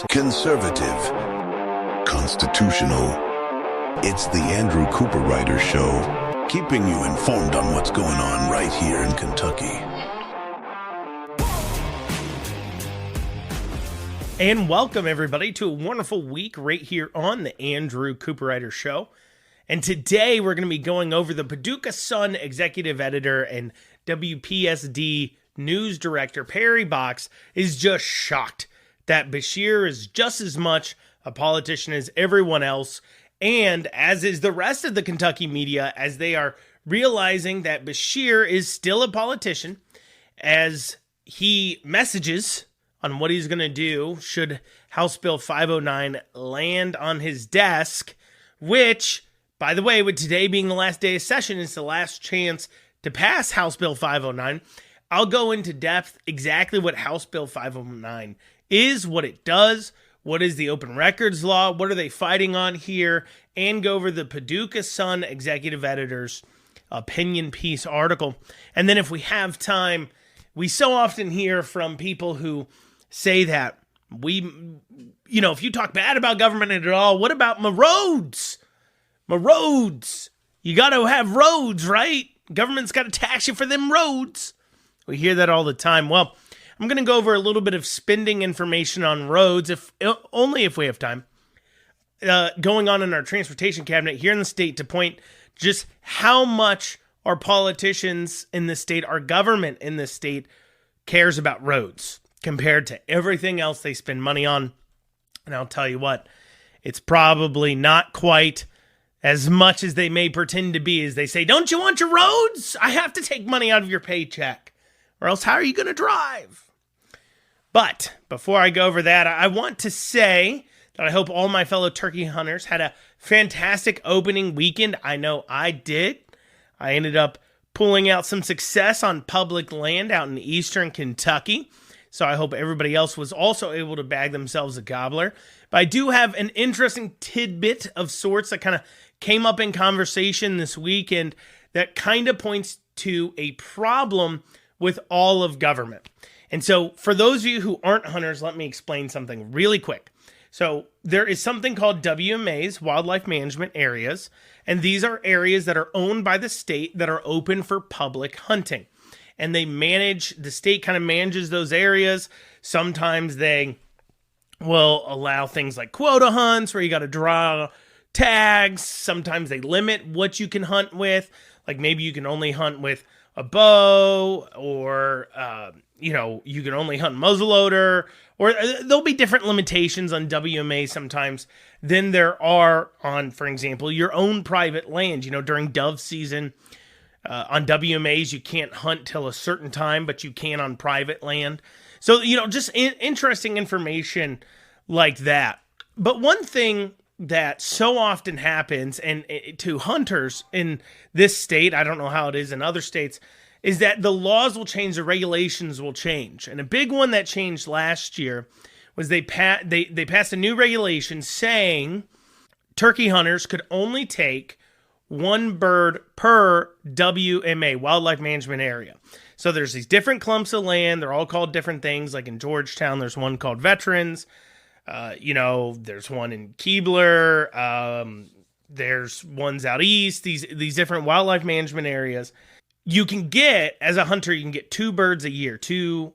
Conservative. Constitutional. It's the Andrew Cooperrider Show, keeping you informed on what's going on right here in Kentucky. And welcome, everybody, to a wonderful week right here on the Andrew Cooperrider Show. And today we're going to be going over the Paducah Sun executive editor and WPSD news director Perry Box is just shocked that Beshear is just as much a politician as everyone else, and as is the rest of the Kentucky media, as they are realizing that Beshear is still a politician, as he messages on what he's going to do should House Bill 509 land on his desk, which, by the way, with today being the last day of session, is the last chance to pass House Bill 509. I'll go into depth exactly what House Bill 509 is, what it does, what is the open records law, what are they fighting on here, and go over the Paducah Sun executive editor's opinion piece article. And then if we have time, we so often hear from people who say that if you talk bad about government at all, what about my roads? My roads. You got to have roads, right? Government's got to tax you for them roads. We hear that all the time. Well, I'm going to go over a little bit of spending information on roads, only if we have time, going on in our transportation cabinet here in the state to point just how much our politicians in the state, our government in the state, cares about roads compared to everything else they spend money on. And I'll tell you what, it's probably not quite as much as they may pretend to be, as they say, don't you want your roads? I have to take money out of your paycheck, or else how are you going to drive? But before I go over that, I want to say that I hope all my fellow turkey hunters had a fantastic opening weekend. I know I did. I ended up pulling out some success on public land out in eastern Kentucky. So I hope everybody else was also able to bag themselves a gobbler. But I do have an interesting tidbit of sorts that kind of came up in conversation this weekend that kind of points to a problem with all of government. And so for those of you who aren't hunters, let me explain something really quick. So there is something called WMAs, Wildlife Management Areas, and these are areas that are owned by the state that are open for public hunting. And the state kind of manages those areas. Sometimes they will allow things like quota hunts where you got to draw tags. Sometimes they limit what you can hunt with. Like maybe you can only hunt with a bow, or, you can only hunt muzzleloader, or there'll be different limitations on WMA sometimes than there are on, for example, your own private land. During dove season, on WMAs, you can't hunt till a certain time, but you can on private land. So, just interesting information like that. But one thing that so often happens, and to hunters in this state, I don't know how it is in other states, is that the laws will change, the regulations will change. And a big one that changed last year was they passed a new regulation saying turkey hunters could only take one bird per WMA, Wildlife Management Area. So there's these different clumps of land. They're all called different things. Like in Georgetown, there's one called Veterans. There's one in Keebler. There's ones out east. These different wildlife management areas. You can get, as a hunter, you can get 2 birds a year, 2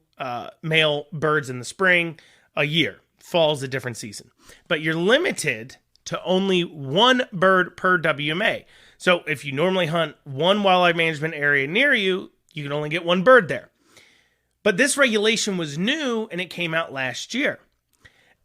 male birds in the spring a year. Fall's a different season. But you're limited to only 1 bird per WMA. So if you normally hunt 1 wildlife management area near you, you can only get 1 bird there. But this regulation was new and it came out last year.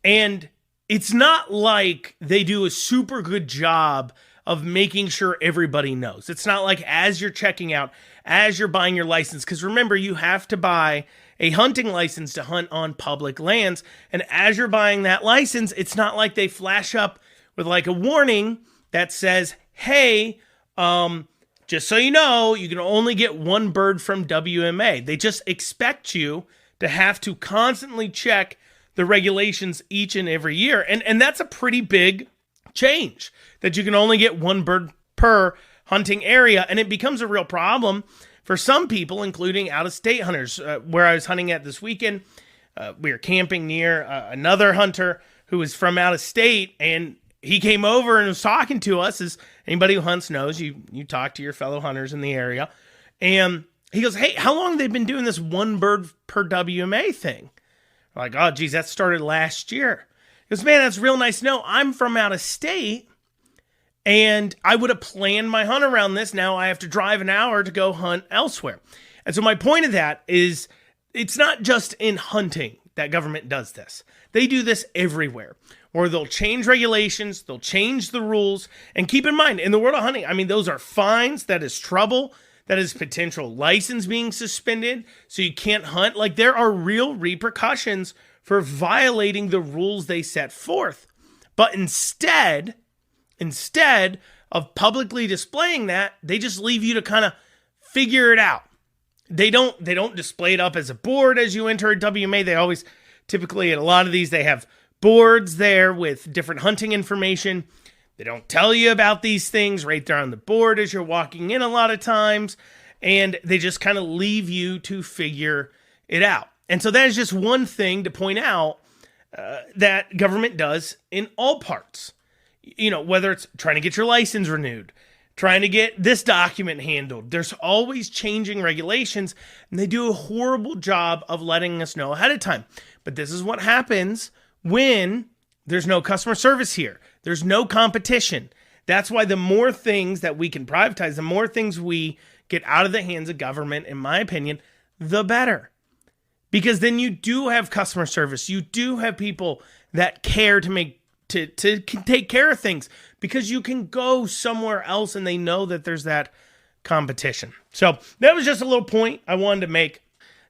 And it's not like they do a super good job of making sure everybody knows. It's not like as you're checking out, as you're buying your license, because remember, you have to buy a hunting license to hunt on public lands. And as you're buying that license, it's not like they flash up with like a warning that says, hey, just so you know, you can only get 1 bird from WMA. They just expect you to have to constantly check the regulations each and every year. And that's a pretty big change, that you can only get 1 bird per hunting area. And it becomes a real problem for some people, including out-of-state hunters. Where I was hunting at this weekend, we were camping near another hunter who was from out of state, and he came over and was talking to us. As anybody who hunts knows, you talk to your fellow hunters in the area. And he goes, hey, how long have they been doing this one bird per WMA thing? We're like, oh, geez, that started last year. He goes, man, that's real nice to know. I'm from out of state, and I would have planned my hunt around this. Now I have to drive an hour to go hunt elsewhere. And so my point of that is it's not just in hunting that government does this. They do this everywhere, where they'll change regulations, they'll change the rules. And keep in mind, in the world of hunting, I mean, those are fines, that is trouble, that is potential license being suspended, so you can't hunt. Like, there are real repercussions for violating the rules they set forth. But instead of publicly displaying that, they just leave you to kind of figure it out. They don't display it up as a board as you enter a WMA. They always, typically at a lot of these, they have boards there with different hunting information. They don't tell you about these things right there on the board as you're walking in a lot of times, and they just kind of leave you to figure it out. And so that is just one thing to point out that government does in all parts. You know, whether it's trying to get your license renewed, trying to get this document handled, there's always changing regulations, and they do a horrible job of letting us know ahead of time. But this is what happens when there's no customer service here. There's no competition. That's why the more things that we can privatize, the more things we get out of the hands of government, in my opinion, the better. Because then you do have customer service. You do have people that care to take care of things, because you can go somewhere else and they know that there's that competition. So that was just a little point I wanted to make.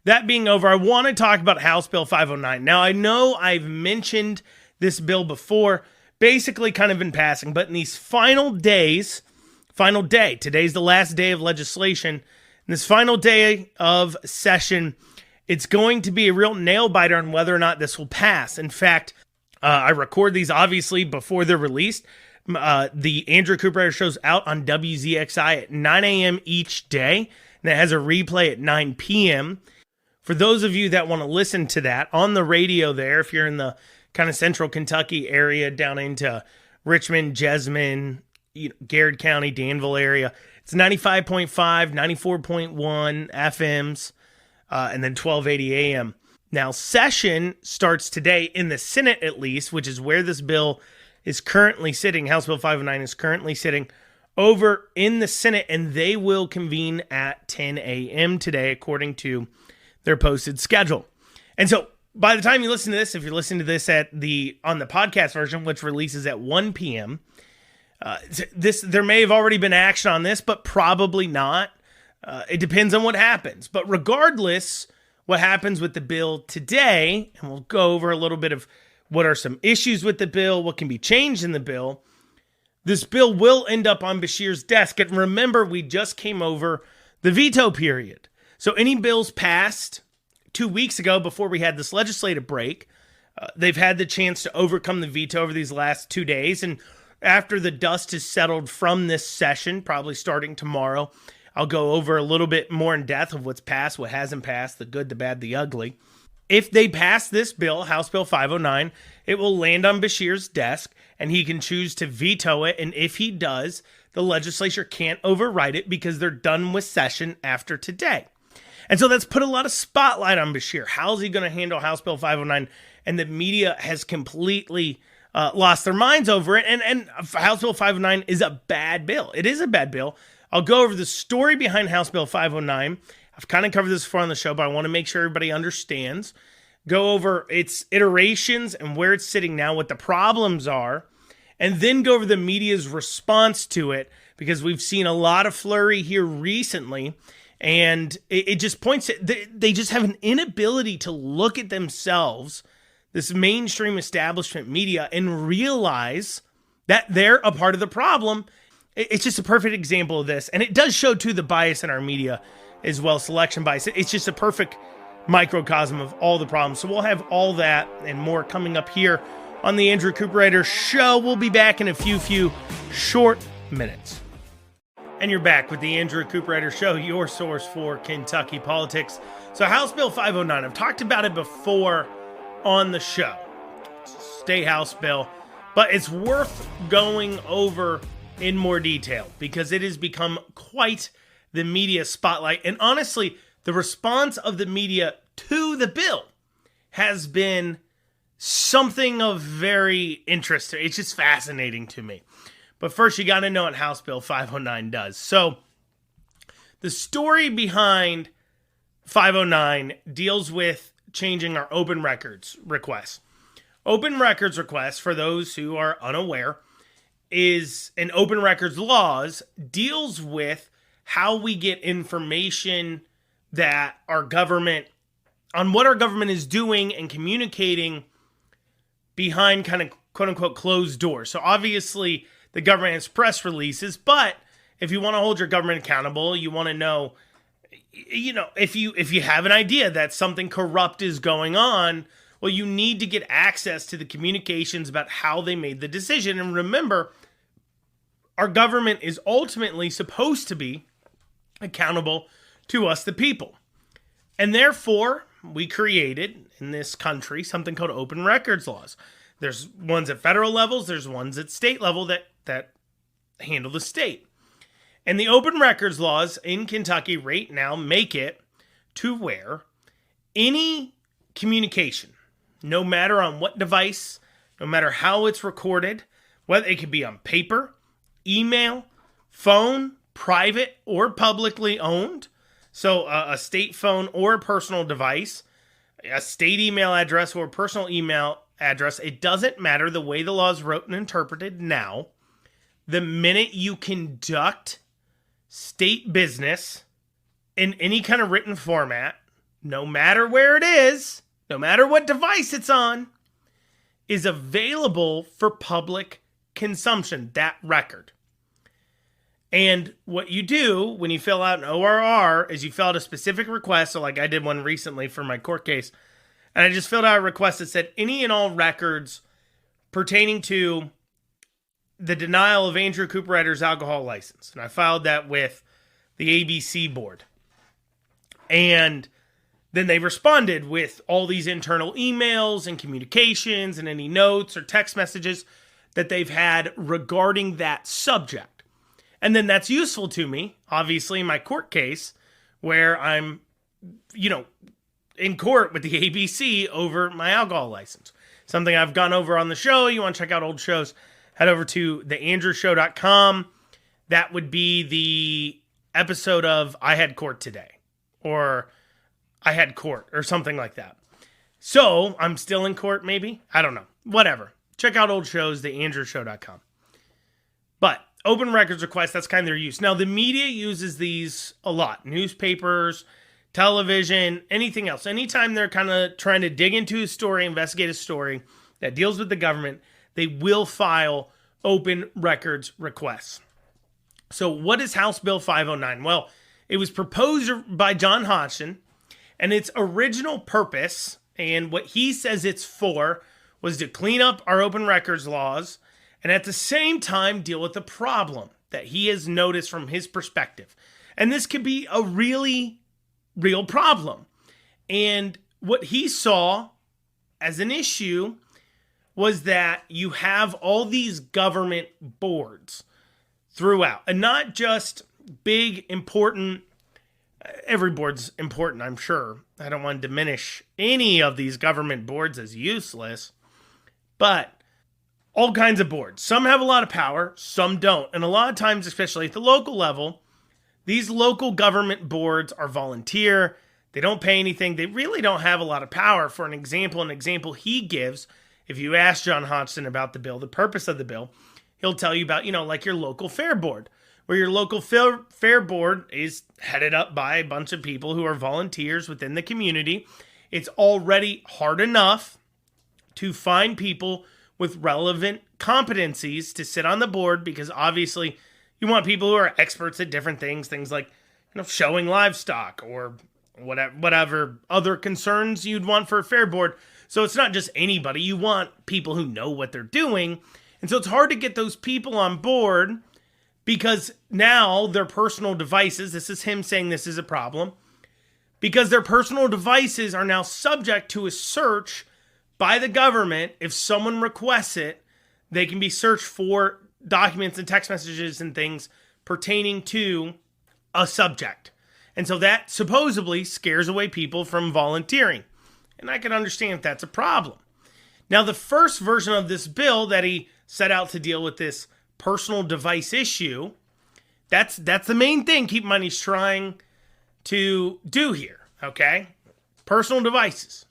That being over, I want to talk about House Bill 509. Now, I know I've mentioned this bill before, basically kind of in passing, but in these final day, today's the last day of legislation, in this final day of session, it's going to be a real nail biter on whether or not this will pass. In fact, I record these obviously before they're released. The Andrew Cooperrider show's out on WZXI at 9 a.m. each day, and it has a replay at 9 p.m. For those of you that want to listen to that on the radio there, if you're in the kind of central Kentucky area down into Richmond, Jessamine, Garrett County, Danville area, it's 95.5, 94.1 FMs, and then 1280 AM. Now, session starts today in the Senate, at least, which is where this bill is currently sitting. House Bill 509 is currently sitting over in the Senate, and they will convene at 10 a.m. today, according to their posted schedule. And so, by the time you listen to this, if you're listening to this on the podcast version, which releases at 1 p.m., there may have already been action on this, but probably not. It depends on what happens. But regardless, what happens with the bill today, and we'll go over a little bit of what are some issues with the bill, what can be changed in the bill. This bill will end up on Beshear's desk. And remember, we just came over the veto period. So any bills passed 2 weeks ago before we had this legislative break, they've had the chance to overcome the veto over these last 2 days. And after the dust has settled from this session, probably starting tomorrow, I'll go over a little bit more in depth of what's passed, what hasn't passed, the good, the bad, the ugly. If they pass this bill, House Bill 509, it will land on Beshear's desk, and he can choose to veto it. And if he does, the legislature can't override it because they're done with session after today. And so that's put a lot of spotlight on Beshear. How's he going to handle House Bill 509? And the media has completely lost their minds over it. And House Bill 509 is a bad bill. It is a bad bill. I'll go over the story behind House Bill 509. I've kind of covered this before on the show, but I want to make sure everybody understands. Go over its iterations and where it's sitting now, what the problems are, and then go over the media's response to it, because we've seen a lot of flurry here recently, and it just points to, they just have an inability to look at themselves, this mainstream establishment media, and realize that they're a part of the problem. It's just a perfect example of this. And it does show, too, the bias in our media as well, selection bias. It's just a perfect microcosm of all the problems. So we'll have all that and more coming up here on the Andrew Cooperrider Show. We'll be back in a few short minutes. And you're back with the Andrew Cooperrider Show, your source for Kentucky politics. So House Bill 509, I've talked about it before on the show. It's a state House bill, but it's worth going over in more detail because it has become quite the media spotlight. And honestly, the response of the media to the bill has been something of very interest. It's just fascinating to me. But first, you got to know what House Bill 509 does. So, the story behind 509 deals with changing our open records requests. Open records requests, for those who are unaware, is an open records laws deals with how we get information that our government, on what our government is doing and communicating behind kind of quote unquote closed doors. So obviously the government has press releases, but if you want to hold your government accountable, you want to know, if you have an idea that something corrupt is going on, well, you need to get access to the communications about how they made the decision. And remember, our government is ultimately supposed to be accountable to us, the people. And therefore, we created in this country something called open records laws. There's ones at federal levels, there's ones at state level that handle the state. And the open records laws in Kentucky right now make it to where any communication, no matter on what device, no matter how it's recorded, whether it could be on paper, email, phone, private or publicly owned, so a state phone or a personal device, a state email address or a personal email address, it doesn't matter the way the law is wrote and interpreted now. The minute you conduct state business in any kind of written format, no matter where it is, no matter what device it's on, is available for public consumption, that record. And what you do when you fill out an ORR is you fill out a specific request. So like I did one recently for my court case, and I just filled out a request that said any and all records pertaining to the denial of Andrew Cooperrider's alcohol license. And I filed that with the ABC board. And then they responded with all these internal emails and communications and any notes or text messages that they've had regarding that subject. And then that's useful to me, obviously, in my court case where I'm, in court with the ABC over my alcohol license. Something I've gone over on the show. You want to check out old shows, head over to theandrewshow.com. That would be the episode of I Had Court Today, or I Had Court, or something like that. So, I'm still in court, maybe? I don't know. Whatever. Check out old shows, theandrewshow.com. But open records requests, that's kind of their use. Now, the media uses these a lot. Newspapers, television, anything else. Anytime they're kind of trying to dig into a story, investigate a story that deals with the government, they will file open records requests. So what is House Bill 509? Well, it was proposed by John Hodgson, and its original purpose, and what he says it's for, was to clean up our open records laws and at the same time deal with the problem that he has noticed from his perspective. And this could be a really real problem. And what he saw as an issue was that you have all these government boards throughout, and not just big, important, every board's important, I'm sure. I don't want to diminish any of these government boards as useless, but all kinds of boards. Some have a lot of power, some don't. And a lot of times, especially at the local level, these local government boards are volunteer. They don't pay anything. They really don't have a lot of power. For an example he gives, if you ask John Hodgson about the bill, the purpose of the bill, he'll tell you about, like your local fair board, where your local fair board is headed up by a bunch of people who are volunteers within the community. It's already hard enough to find people with relevant competencies to sit on the board, because obviously you want people who are experts at different things like showing livestock or whatever other concerns you'd want for a fair board. So it's not just anybody. You want people who know what they're doing. And so it's hard to get those people on board because now their personal devices, this is him saying this is a problem, because their personal devices are now subject to a search by the government, if someone requests it, they can be searched for documents and text messages and things pertaining to a subject. And so that supposedly scares away people from volunteering. And I can understand if that's a problem. Now, the first version of this bill that he set out to deal with this personal device issue, that's the main thing, keep in mind, he's trying to do here, okay? Personal devices.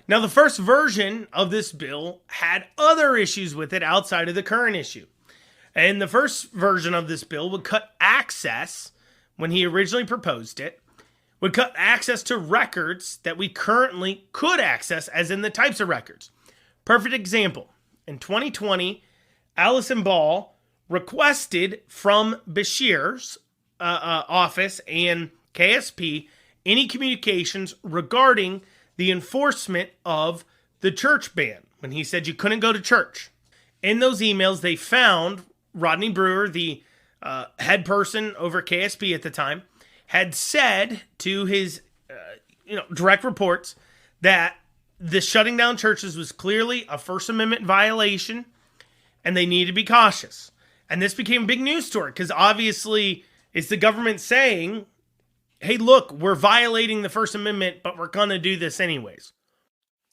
Now, the first version of this bill had other issues with it outside of the current issue. And the first version of this bill would cut access, when he originally proposed it, would cut access to records that we currently could access, as in the types of records. Perfect example. In 2020, Allison Ball requested from Beshear's office and KSP any communications regarding the enforcement of the church ban, when he said you couldn't go to church. In those emails, they found Rodney Brewer, the head person over KSP at the time, had said to his direct reports that the shutting down churches was clearly a First Amendment violation and they needed to be cautious. And this became a big news story because obviously it's the government saying, hey, look, we're violating the First Amendment, but we're going to do this anyways.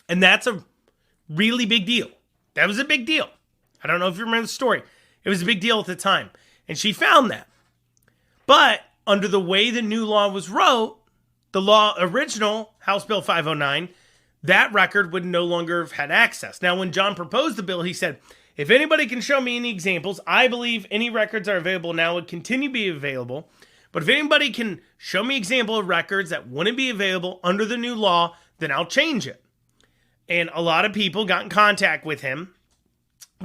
And that's a really big deal. That was a big deal. I don't know if you remember the story. It was a big deal at the time. And she found that. But under the way the new law was wrote, the law original, House Bill 509, that record would no longer have had access. Now, when John proposed the bill, he said, if anybody can show me any examples, I believe any records are available now would continue to be available. But if anybody can show me an example of records that wouldn't be available under the new law, then I'll change it. And a lot of people got in contact with him,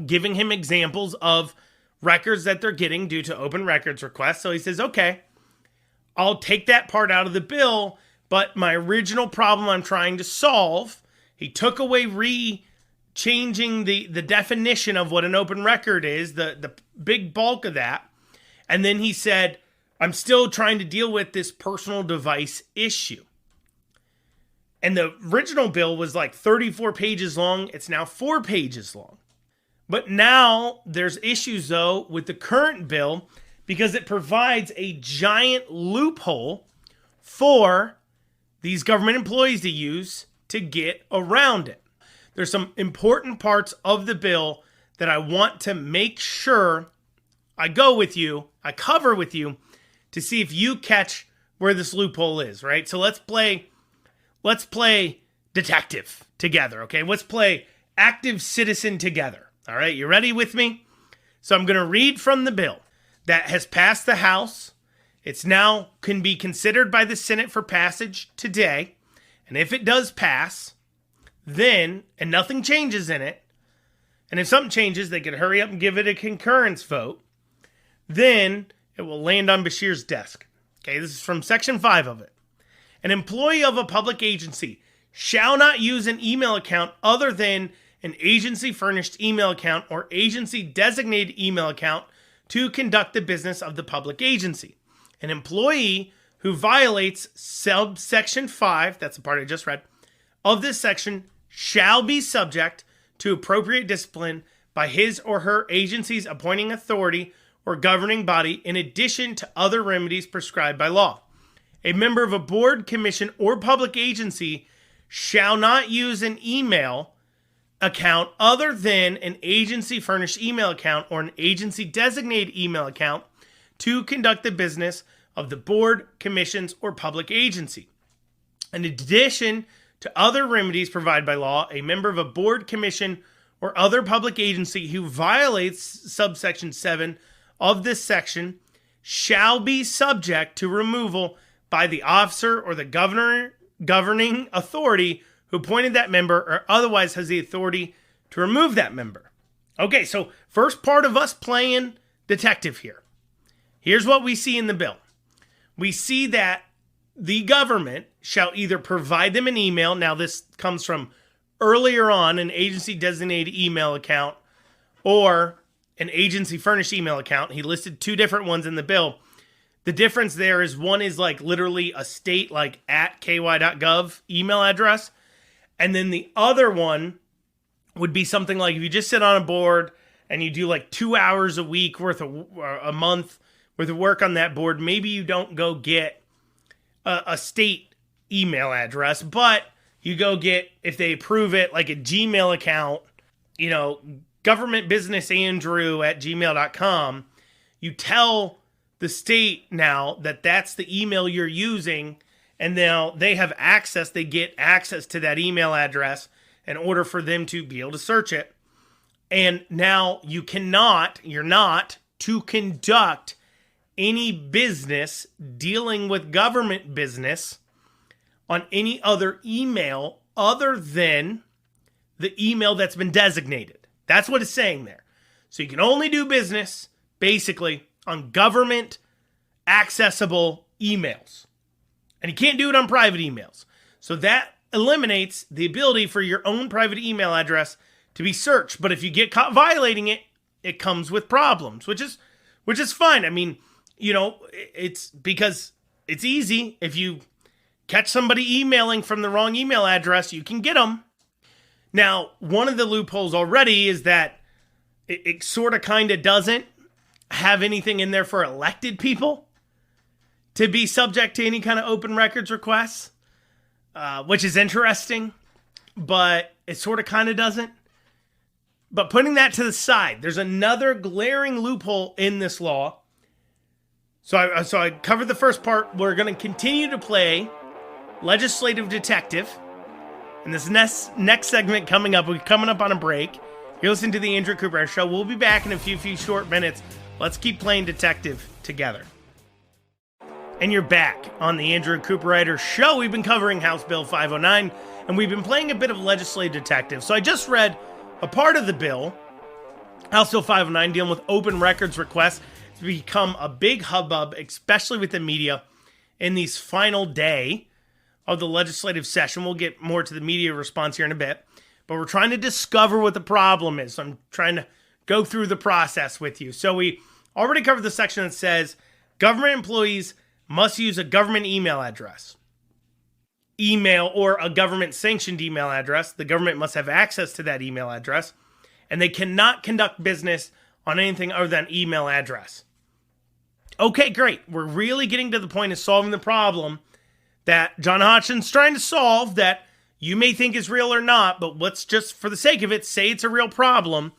giving him examples of records that they're getting due to open records requests. So he says, okay, I'll take that part out of the bill, but my original problem I'm trying to solve, he took away changing the definition of what an open record is, the big bulk of that. And then he said, I'm still trying to deal with this personal device issue. And the original bill was like 34 pages long. It's now 4 pages long. But now there's issues, though, with the current bill because it provides a giant loophole for these government employees to use to get around it. There's some important parts of the bill that I want to make sure I cover with you to see if you catch where this loophole is, right? So let's play detective together, okay? Let's play active citizen together. All right, you ready with me? So I'm going to read from the bill that has passed the House. It's now can be considered by the Senate for passage today. And if it does pass, then, and nothing changes in it, and if something changes, they can hurry up and give it a concurrence vote, then it will land on Beshear's desk. Okay, this is from Section 5 of it. An employee of a public agency shall not use an email account other than an agency-furnished email account or agency-designated email account to conduct the business of the public agency. An employee who violates subsection 5, that's the part I just read, of this section shall be subject to appropriate discipline by his or her agency's appointing authority or governing body in addition to other remedies prescribed by law. A member of a board, commission, or public agency shall not use an email account other than an agency-furnished email account or an agency-designated email account to conduct the business of the board, commissions, or public agency. In addition to other remedies provided by law, a member of a board, commission, or other public agency who violates subsection 7 of this section shall be subject to removal by the officer or the governing authority who appointed that member or otherwise has the authority to remove that member. Okay, so first part of us playing detective here. Here's what we see in the bill. We see that the government shall either provide them an email. Now this comes from earlier on, an agency-designated email account or an agency-furnished email account. He listed 2 different ones in the bill. The difference there is one is like literally a state like @ky.gov email address. And then the other one would be something like if you just sit on a board and you do like 2 hours a week worth of a month worth of work on that board, maybe you don't go get a state email address, but you go get, if they approve it, like a Gmail account, governmentbusinessandrew@gmail.com. You tell the state now that that's the email you're using, and now they have access, they get access to that email address in order for them to be able to search it. And now you're not to conduct any business dealing with government business on any other email other than the email that's been designated. That's what it's saying there. So you can only do business, basically, on government accessible emails. And you can't do it on private emails. So that eliminates the ability for your own private email address to be searched. But if you get caught violating it, it comes with problems, which is fine. I mean, it's because it's easy. If you catch somebody emailing from the wrong email address, you can get them. Now, one of the loopholes already is that it sort of kind of doesn't have anything in there for elected people to be subject to any kind of open records requests, which is interesting, but it sort of kind of doesn't. But putting that to the side, there's another glaring loophole in this law. So I covered the first part. We're going to continue to play legislative detective. And this next segment coming up, we're coming up on a break. You're listening to the Andrew Cooperrider Show. We'll be back in a few short minutes. Let's keep playing detective together. And you're back on the Andrew Cooperrider Show. We've been covering House Bill 509, and we've been playing a bit of legislative detective. So I just read a part of the bill, House Bill 509, dealing with open records requests. It's become a big hubbub, especially with the media, in these final day of the legislative session. We'll get more to the media response here in a bit, but we're trying to discover what the problem is. So I'm trying to go through the process with you. So we already covered the section that says government employees must use a government email address. Email or a government-sanctioned email address. The government must have access to that email address, and they cannot conduct business on anything other than email address. Okay, great. We're really getting to the point of solving the problem that John Hodgson's trying to solve, that you may think is real or not, but let's just, for the sake of it, say it's a real problem,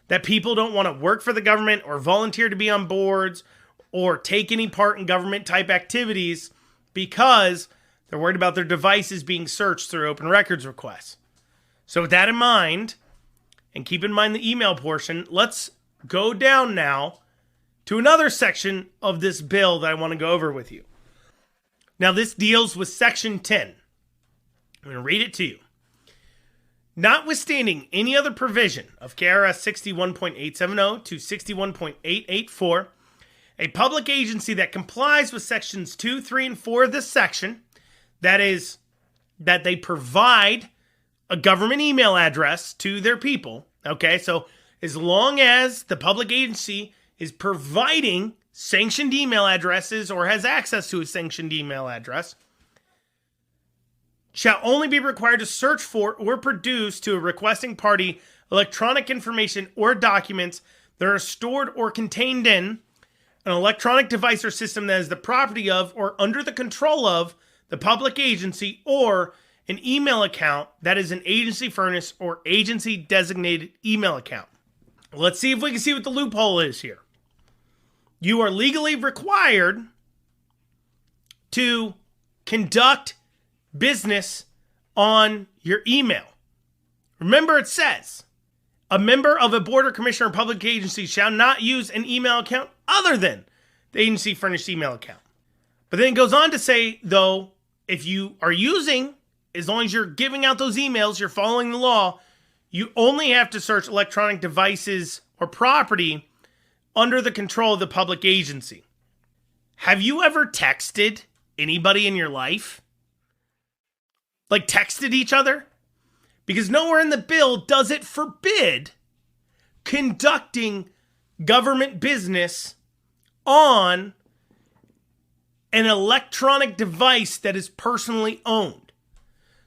that people don't want to work for the government or volunteer to be on boards or take any part in government-type activities because they're worried about their devices being searched through open records requests. So with that in mind, and keep in mind the email portion, let's go down now to another section of this bill that I want to go over with you. Now, this deals with Section 10. I'm going to read it to you. Notwithstanding any other provision of KRS 61.870 to 61.884, a public agency that complies with Sections 2, 3, and 4 of this section, that is, that they provide a government email address to their people, okay? So as long as the public agency is providing sanctioned email addresses or has access to a sanctioned email address, shall only be required to search for or produce to a requesting party electronic information or documents that are stored or contained in an electronic device or system that is the property of or under the control of the public agency, or an email account that is an agency furnished or agency designated email account. Let's see if we can see what the loophole is here. You are legally required to conduct business on your email. Remember, it says, a member of a board or commission or public agency shall not use an email account other than the agency furnished email account. But then it goes on to say, though, if you are using, as long as you're giving out those emails, you're following the law, you only have to search electronic devices or property under the control of the public agency. Have you ever texted anybody in your life? Like texted each other? Because nowhere in the bill does it forbid conducting government business on an electronic device that is personally owned.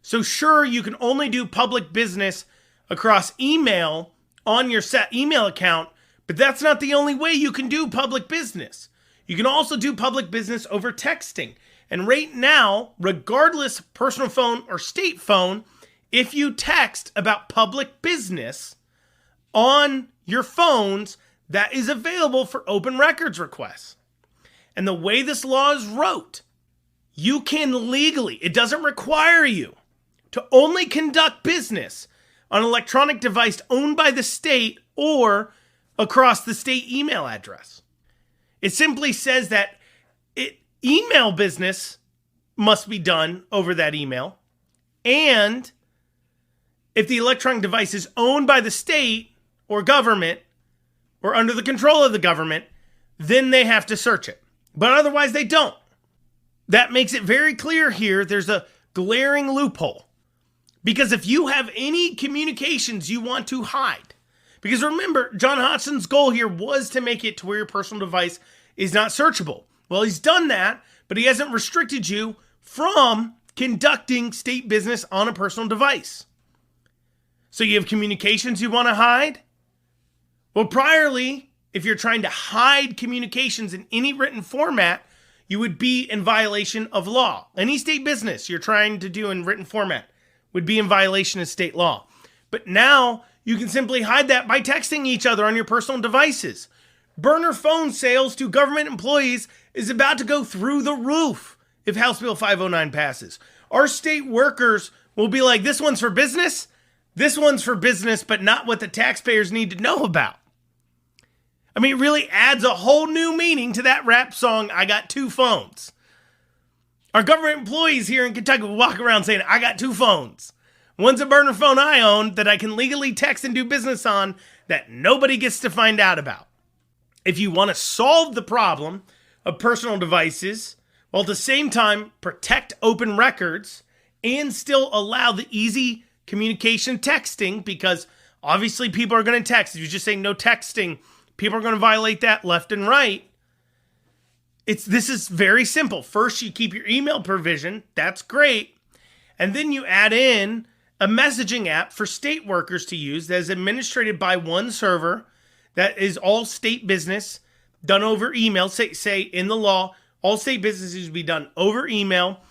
So sure, you can only do public business across email on your set email account, but that's not the only way you can do public business. You can also do public business over texting. And right now, regardless personal phone or state phone, if you text about public business on your phones, that is available for open records requests. And the way this law is wrote, you can legally, it doesn't require you to only conduct business on an electronic device owned by the state or across the state email address. It simply says that email business must be done over that email. And if the electronic device is owned by the state or government or under the control of the government, then they have to search it. But otherwise they don't. That makes it very clear here there's a glaring loophole. Because if you have any communications you want to hide, because remember, John Hodgson's goal here was to make it to where your personal device is not searchable. Well, he's done that, but he hasn't restricted you from conducting state business on a personal device. So you have communications you want to hide? Well, priorly, if you're trying to hide communications in any written format, you would be in violation of law. Any state business you're trying to do in written format would be in violation of state law. But now you can simply hide that by texting each other on your personal devices. Burner phone sales to government employees is about to go through the roof if House Bill 509 passes. Our state workers will be like, this one's for business, but not what the taxpayers need to know about. I mean, it really adds a whole new meaning to that rap song, I Got Two Phones. Our government employees here in Kentucky will walk around saying, I got two phones. One's a burner phone I own that I can legally text and do business on that nobody gets to find out about. If you want to solve the problem of personal devices, while at the same time protect open records and still allow the easy communication texting, because obviously people are going to text. If you just say no texting, people are going to violate that left and right. This is very simple. First, you keep your email provision. That's great. And then you add in a messaging app for state workers to use that is administrated by one server that is all state business done over email. Say in the law, all state businesses will be done over email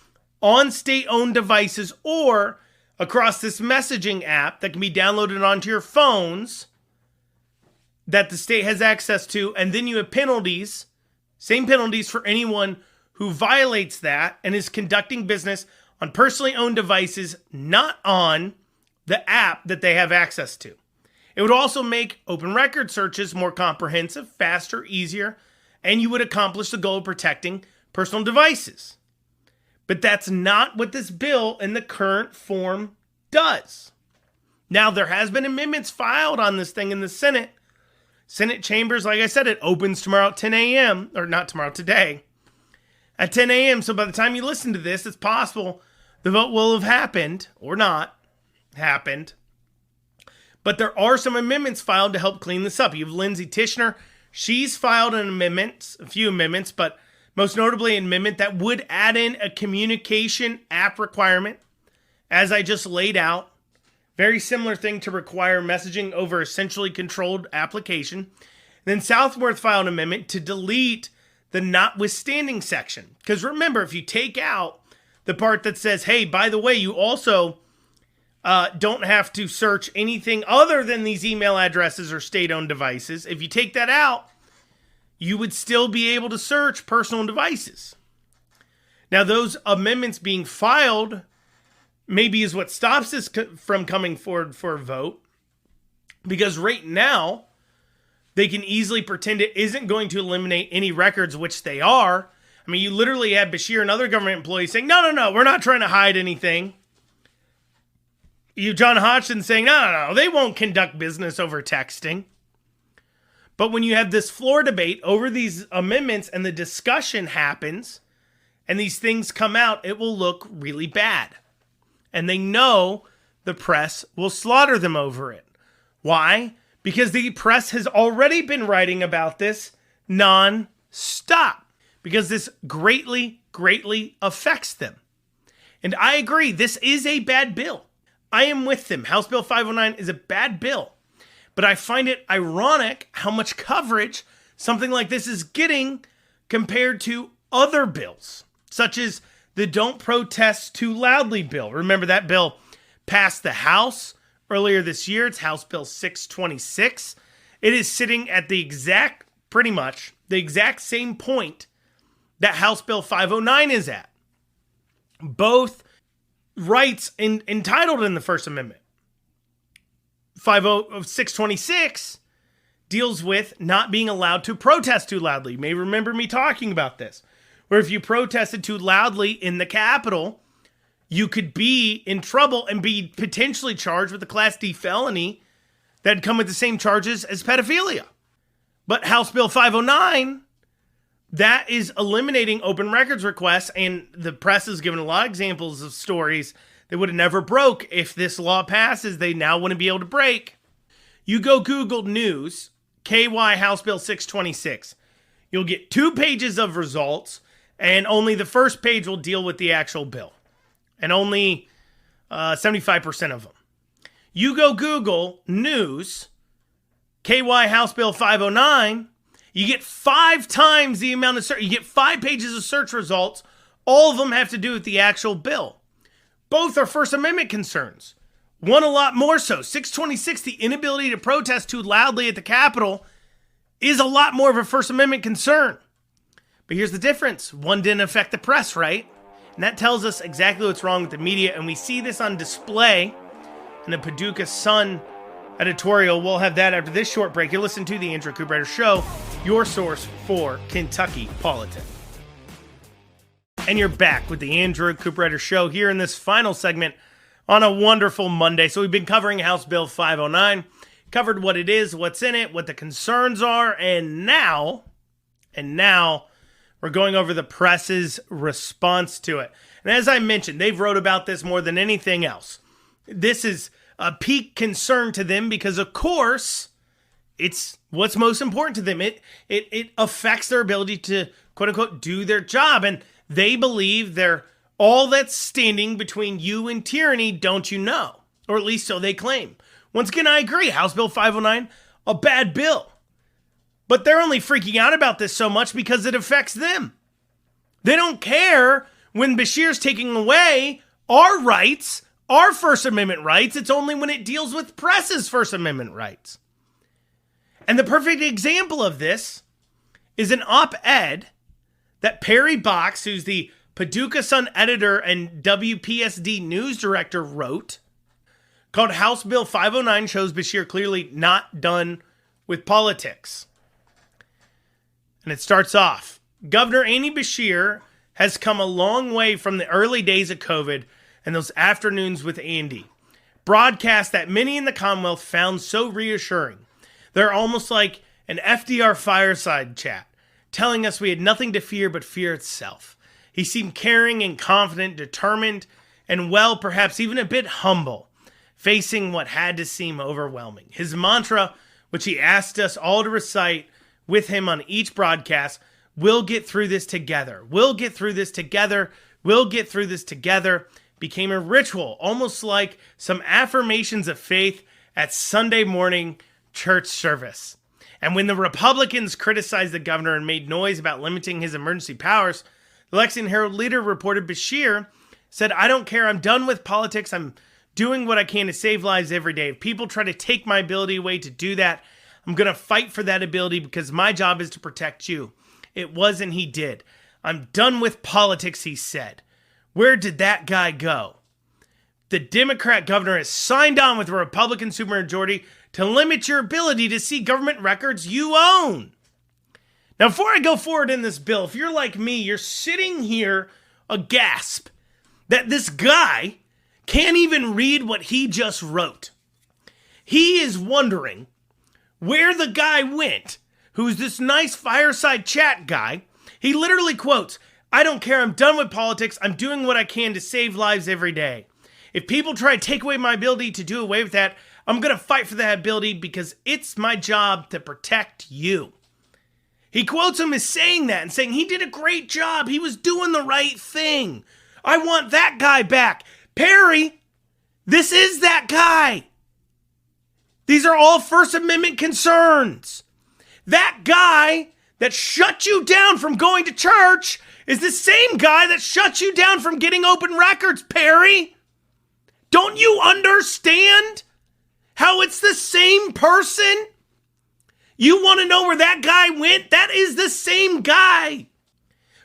on state-owned devices or across this messaging app that can be downloaded onto your phones that the state has access to. And then you have penalties, same penalties for anyone who violates that and is conducting business on personally owned devices, not on the app that they have access to. It would also make open record searches more comprehensive, faster, easier, and you would accomplish the goal of protecting personal devices. But that's not what this bill in the current form does. Now, there has been amendments filed on this thing in the Senate. Senate chambers, like I said, it opens tomorrow at 10 a.m., or not tomorrow, today, at 10 a.m. So by the time you listen to this, it's possible the vote will have happened, or not happened. But there are some amendments filed to help clean this up. You have Lindsay Tishner. She's filed an amendment, a few amendments, but most notably an amendment that would add in a communication app requirement, as I just laid out. Very similar thing to require messaging over a centrally controlled application. Then Southworth filed an amendment to delete the notwithstanding section. Because remember, if you take out the part that says, hey, by the way, you also don't have to search anything other than these email addresses or state-owned devices. If you take that out, you would still be able to search personal devices. Now, those amendments being filed maybe is what stops this from coming forward for a vote, because right now they can easily pretend it isn't going to eliminate any records, which they are. I mean, you literally had Beshear and other government employees saying, no, we're not trying to hide anything. You, John Hodgson, saying, no, they won't conduct business over texting. But when you have this floor debate over these amendments and the discussion happens and these things come out, it will look really bad. And they know the press will slaughter them over it. Why? Because the press has already been writing about this non-stop. Because this greatly, greatly affects them. And I agree, this is a bad bill. I am with them. House Bill 509 is a bad bill, but I find it ironic how much coverage something like this is getting compared to other bills, such as the Don't Protest Too Loudly bill. Remember that bill passed the House earlier this year. It's House Bill 626. It is sitting at pretty much the exact same point that House Bill 509 is at. Both rights entitled in the First Amendment. 626 deals with not being allowed to protest too loudly. You may remember me talking about this, where if you protested too loudly in the Capitol, you could be in trouble and be potentially charged with a Class D felony that'd come with the same charges as pedophilia. But House Bill 509, that is eliminating open records requests, and the press has given a lot of examples of stories that would have never broke if this law passes. They now wouldn't be able to break. You go Google News, KY House Bill 626. You'll get 2 pages of results, and only the first page will deal with the actual bill, and only 75% of them. You go Google News, KY House Bill 509, you get 5 times the amount of search. You get 5 pages of search results. All of them have to do with the actual bill. Both are First Amendment concerns. One a lot more so. 626, the inability to protest too loudly at the Capitol, is a lot more of a First Amendment concern. But here's the difference. One didn't affect the press, right? And that tells us exactly what's wrong with the media. And we see this on display in the Paducah Sun editorial. We'll have that after this short break. You're listening to the Andrew Cooperrider Show, your source for Kentucky politics. And you're back with the Andrew Cooperrider Show here in this final segment on a wonderful Monday. So we've been covering House Bill 509, covered what it is, what's in it, what the concerns are, and now we're going over the press's response to it. And as I mentioned, they've wrote about this more than anything else. This is a peak concern to them because, of course, it's what's most important to them. It affects their ability to, quote unquote, do their job. And they believe they're all that's standing between you and tyranny, don't you know? Or at least so they claim. Once again, I agree. House Bill 509, a bad bill. But they're only freaking out about this so much because it affects them. They don't care when Beshear's taking away our rights, our First Amendment rights. It's only when it deals with press's First Amendment rights. And the perfect example of this is an op-ed that Perry Box, who's the Paducah Sun editor and WPSD news director, wrote, called House Bill 509 Shows Beshear Clearly Not Done with Politics. And it starts off, Governor Andy Beshear has come a long way from the early days of COVID and those afternoons with Andy. Broadcasts that many in the Commonwealth found so reassuring. They're almost like an FDR fireside chat, telling us we had nothing to fear but fear itself. He seemed caring and confident, determined, and well, perhaps even a bit humble, facing what had to seem overwhelming. His mantra, which he asked us all to recite with him on each broadcast, we'll get through this together. We'll get through this together. We'll get through this together, became a ritual, almost like some affirmations of faith at Sunday morning church service. And when the Republicans criticized the governor and made noise about limiting his emergency powers, the Lexington Herald Leader reported Beshear said, I don't care. I'm done with politics. I'm doing what I can to save lives every day. If people try to take my ability away to do that, I'm going to fight for that ability because my job is to protect you. It was, and he did. I'm done with politics, he said. Where did that guy go? The Democrat governor has signed on with the Republican supermajority to limit your ability to see government records you own. Now, before I go forward in this bill, if you're like me, you're sitting here aghast that this guy can't even read what he just wrote. He is wondering where the guy went, who's this nice fireside chat guy. He literally quotes, I don't care, I'm done with politics, I'm doing what I can to save lives every day. If people try to take away my ability to do away with that, I'm going to fight for that ability because it's my job to protect you. He quotes him as saying that and saying he did a great job. He was doing the right thing. I want that guy back. Perry, This is that guy. These are all First Amendment concerns. That guy that shut you down from going to church is the same guy that shut you down from getting open records, Perry. Don't you understand how it's the same person? You want to know where that guy went? That is the same guy.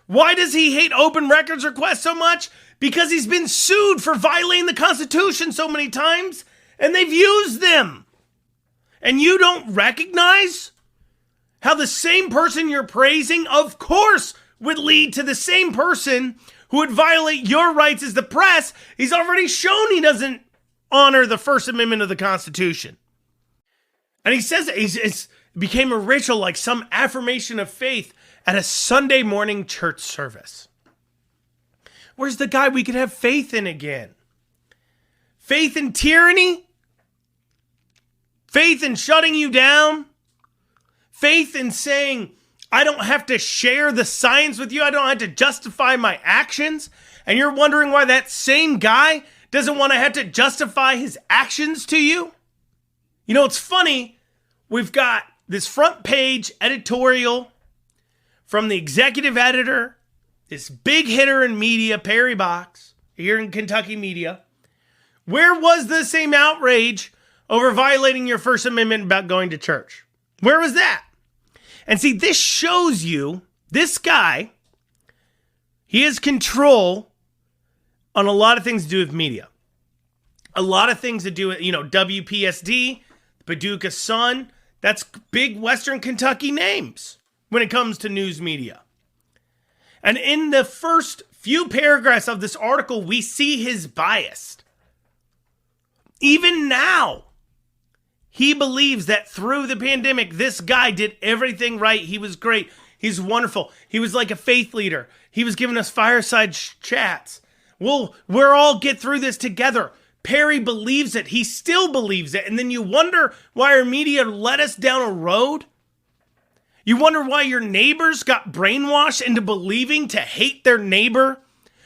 Why does he hate open records requests so much? Because he's been sued for violating the Constitution so many times, and they've used them. And you don't recognize how the same person you're praising, of course, would lead to the same person who would violate your rights as the press. He's already shown he doesn't honor the First Amendment of the Constitution. And he says it became a ritual, like some affirmation of faith at a Sunday morning church service. Where's the guy we could have faith in again? Faith in tyranny? Faith in shutting you down? Faith in saying, I don't have to share the science with you. I don't have to justify my actions. And you're wondering why that same guy doesn't want to have to justify his actions to you? You know, it's funny. We've got this front page editorial from the executive editor, this big hitter in media, Perry Box, here in Kentucky media. Where was the same outrage over violating your First Amendment about going to church? Where was that? And see, this shows you, this guy, he has control on a lot of things to do with media. A lot of things to do with, WPSD, Paducah Sun. That's big Western Kentucky names when it comes to news media. And in the first few paragraphs of this article, we see his bias. Even now, he believes that through the pandemic, this guy did everything right. He was great. He's wonderful. He was like a faith leader. He was giving us fireside chats. We'll all get through this together. Perry believes it. He still believes it. And then you wonder why our media led us down a road. You wonder why your neighbors got brainwashed into believing to hate their neighbor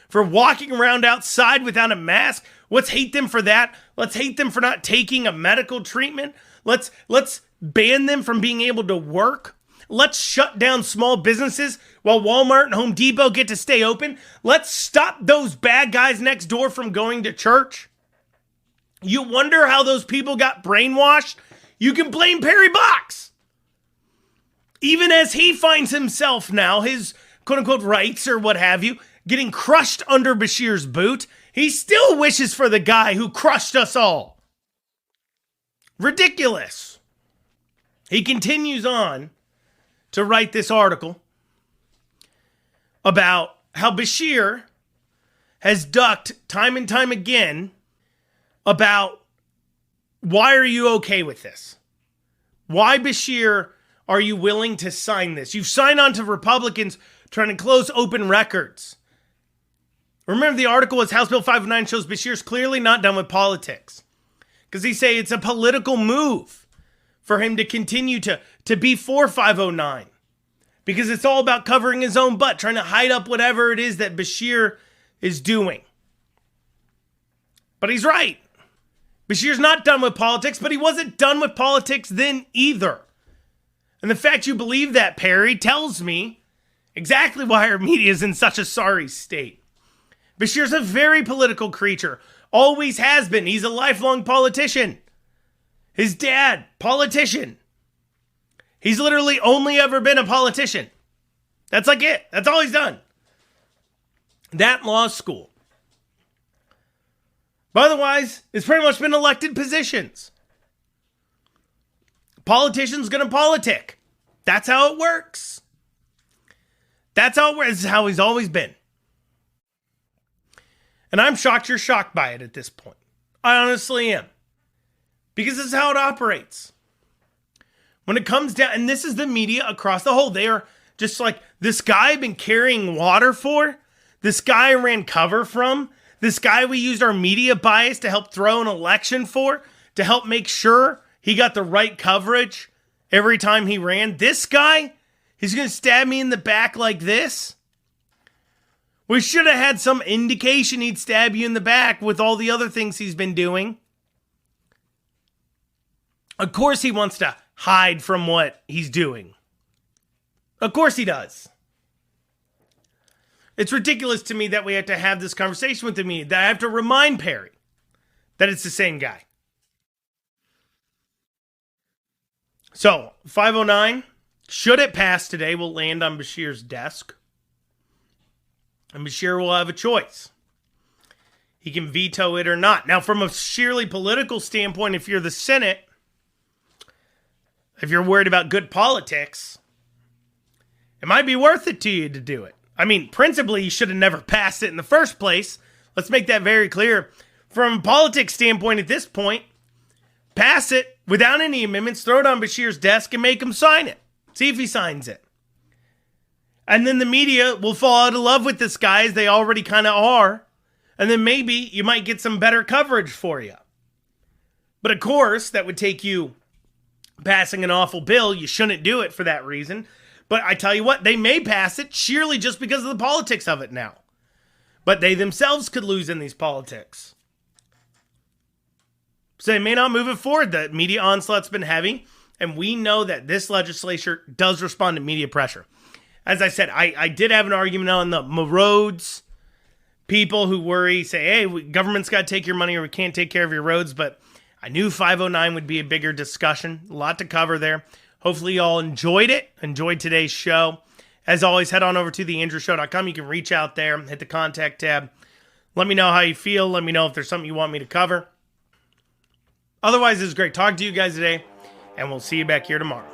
for walking around outside without a mask. Let's hate them for that. Let's hate them for not taking a medical treatment. Let's ban them from being able to work. Let's shut down small businesses while Walmart and Home Depot get to stay open. Let's stop those bad guys next door from going to church. You wonder how those people got brainwashed? You can blame Perry Box. Even as he finds himself now, his quote-unquote rights or what have you, getting crushed under Beshear's boot, he still wishes for the guy who crushed us all. Ridiculous. He continues on to write this article about how Beshear has ducked time and time again about why are you okay with this? Why, Beshear, are you willing to sign this? You've signed on to Republicans trying to close open records. Remember, the article was House Bill 509 shows Beshear's clearly not done with politics. Because he say it's a political move for him to continue to be for 509. Because it's all about covering his own butt, trying to hide up whatever it is that Beshear is doing. But he's right. Beshear's not done with politics, but he wasn't done with politics then either. And the fact you believe that, Perry, tells me exactly why our media is in such a sorry state. Beshear's a very political creature. Always has been. He's a lifelong politician. His dad, politician. He's literally only ever been a politician. That's like it. That's all he's done. That law school. But otherwise, it's pretty much been elected positions. Politician's gonna politic. That's how it works. That's how it works. This is how he's always been. And I'm shocked you're shocked by it at this point. I honestly am. Because this is how it operates. When it comes down, and this is the media across the whole, they are just like, this guy I've been carrying water for, this guy I ran cover from, this guy we used our media bias to help throw an election for, to help make sure he got the right coverage every time he ran. This guy, he's going to stab me in the back like this? We should have had some indication he'd stab you in the back with all the other things he's been doing. Of course he wants to hide from what he's doing. Of course he does. It's ridiculous to me that we have to have this conversation with the media, that I have to remind Perry that it's the same guy. So, 509, should it pass today, will land on Beshear's desk. And Beshear will have a choice. He can veto it or not. Now, from a sheerly political standpoint, if you're the Senate, if you're worried about good politics, it might be worth it to you to do it. I mean, principally, you should have never passed it in the first place. Let's make that very clear. From a politics standpoint at this point, pass it without any amendments, throw it on Beshear's desk and make him sign it. See if he signs it. And then the media will fall out of love with this guy, as they already kind of are. And then maybe you might get some better coverage for you. But of course, that would take you passing an awful bill. You shouldn't do it for that reason. But I tell you what, they may pass it sheerly just because of the politics of it now. But they themselves could lose in these politics. So they may not move it forward. The media onslaught's been heavy. And we know that this legislature does respond to media pressure. As I said, I did have an argument on the roads. People who worry, say, hey, government's got to take your money or we can't take care of your roads. But I knew 509 would be a bigger discussion. A lot to cover there. Hopefully you all enjoyed it. Enjoyed today's show. As always, head on over to theandrewshow.com. You can reach out there, hit the contact tab. Let me know how you feel. Let me know if there's something you want me to cover. Otherwise, it was great talking to you guys today. And we'll see you back here tomorrow.